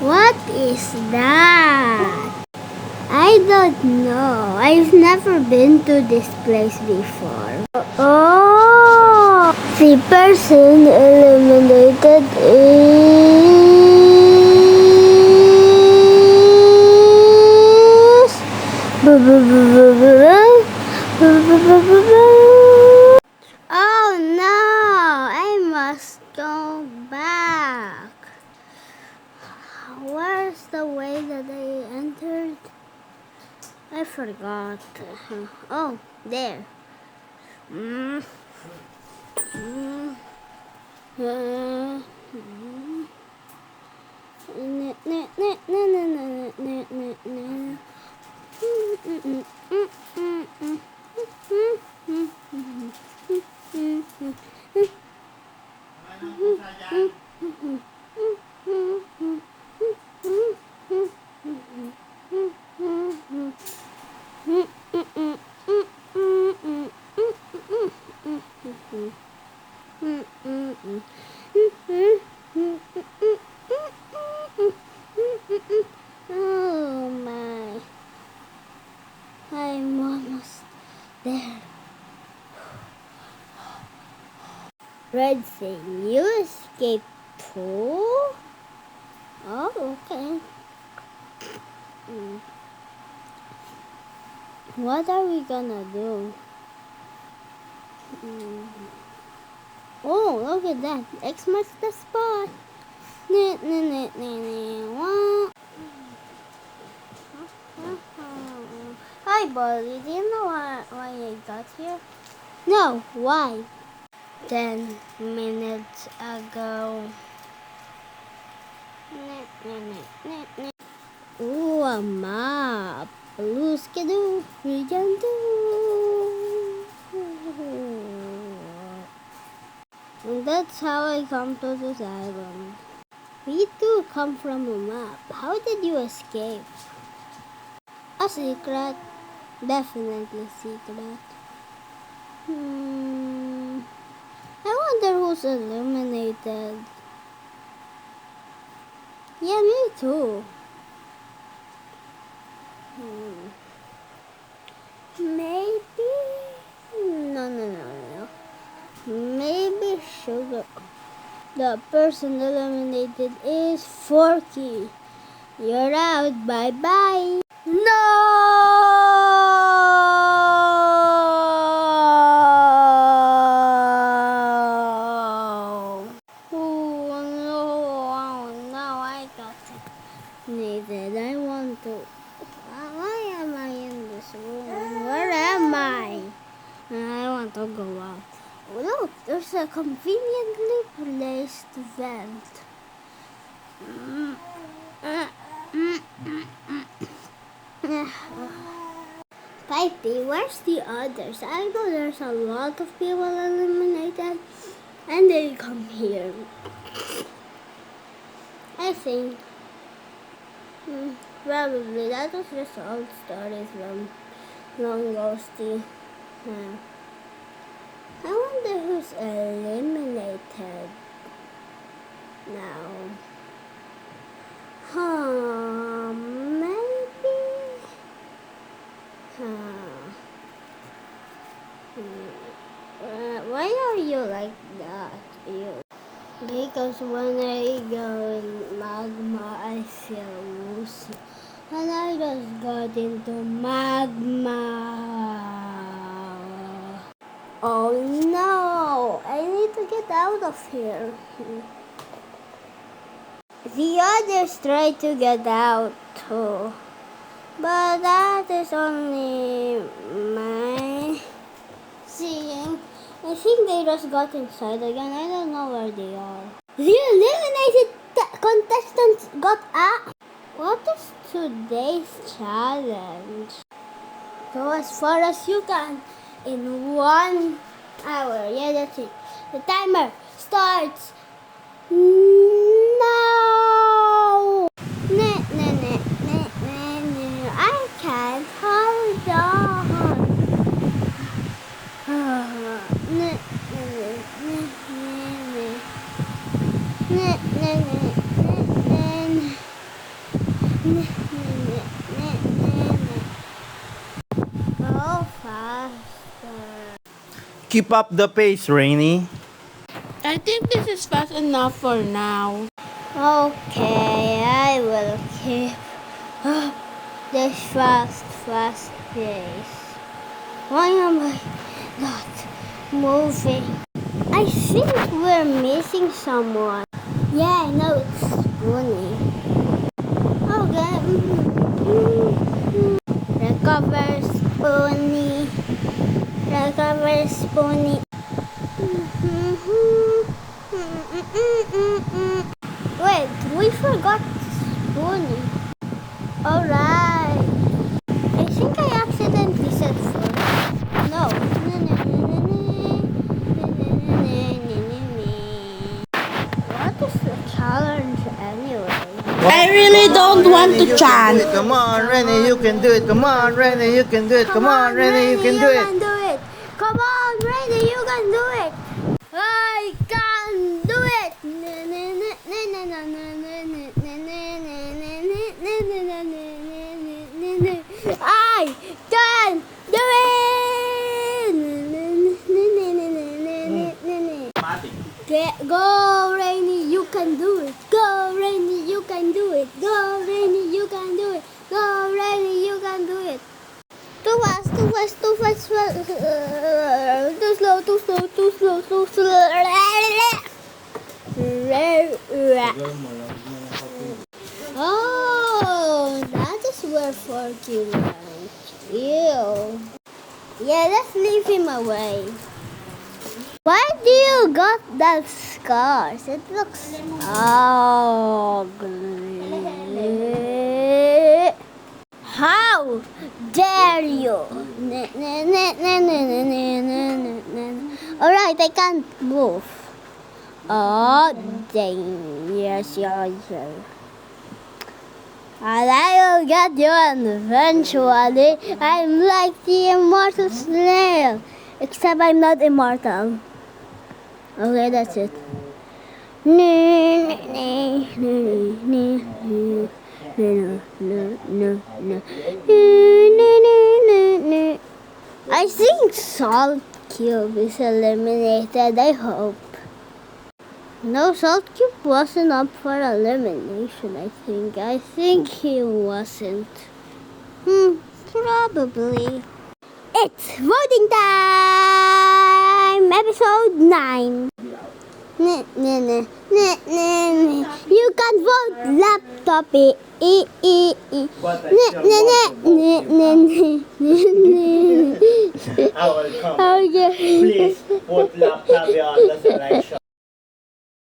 What is that? I don't know. I've never been to this place before. Oh! The person eliminated is... Oh no! I must go back. Where's the way that I entered? I forgot. Oh, there. Oh my. I'm almost there. Red saying, you escaped too? Oh, okay. What are we gonna do? Oh, look at that. X marks the spot. Hi, Bowly. Do you know why I got here? No, why? 10 minutes ago. Ooh, a map. Blue skidoo, region 2. And that's how I come to this island. We too come from a map. How did you escape? A secret. Definitely secret. I wonder who's eliminated. Yeah, me too. Maybe... No. Maybe Sugar. The person eliminated is Forky. You're out. Bye-bye. No! Oh, no, I got it. Neither I want to. Why am I in this room? Where am I? I want to go out. Oh, look, there's a conveniently placed vent. Pipey, where's the others? I know there's a lot of people eliminated and they come here. I think probably that was just old stories from long Ghosty. I wonder who's eliminated now. Maybe. Why are you like that? Because when I go in magma, I feel woozy. And I just got into magma. Oh no! I need to get out of here. The others try to get out too. But that is only my seeing. I think they just got inside again. I don't know where they are. The eliminated contestants got out. What is today's challenge? Go as far as you can in 1 hour. Yeah, that's it. The timer starts now. I can't hold on. Go faster. Keep up the pace, Rainy. I think this is fast enough for now. Okay, I will keep this fast pace. Why am I not moving? I think we're missing someone. Yeah, I know it's Spoony. Okay. Recover Spoony. Recover Spoony. Wait, we forgot Spoony. Alright. I think I accidentally said four. No. What is the challenge anyway? I really don't want to chant. Come on, Rainy, you can do it. Come on, Rainy, you can do it. Come on, Rainy, you can do it. Come on, Rainy, you can do it. I can do it. I can do it. Go, Rainy, you can do it. Go, Rainy, you can do it. Go, Rainy, you can do it. Go, Rainy, you can do it. Too fast, too fast, too fast. Too slow, too slow, too slow, too slow. Oh, that is where Forky went. Ew. Yeah, let's leave him away. Why do you got that scars? It looks ugly. How dare you? Alright, I can't move. Oh, dang. Yes. And I will get you eventually. I'm like the immortal snail. Except I'm not immortal. Okay, that's it. I think Salt Cube is eliminated, I hope. No, Salt Cube wasn't up for elimination, I think. I think he wasn't. Probably. It's voting time! Episode 9. You can vote laptop. I will come. Please put laptop on the selection.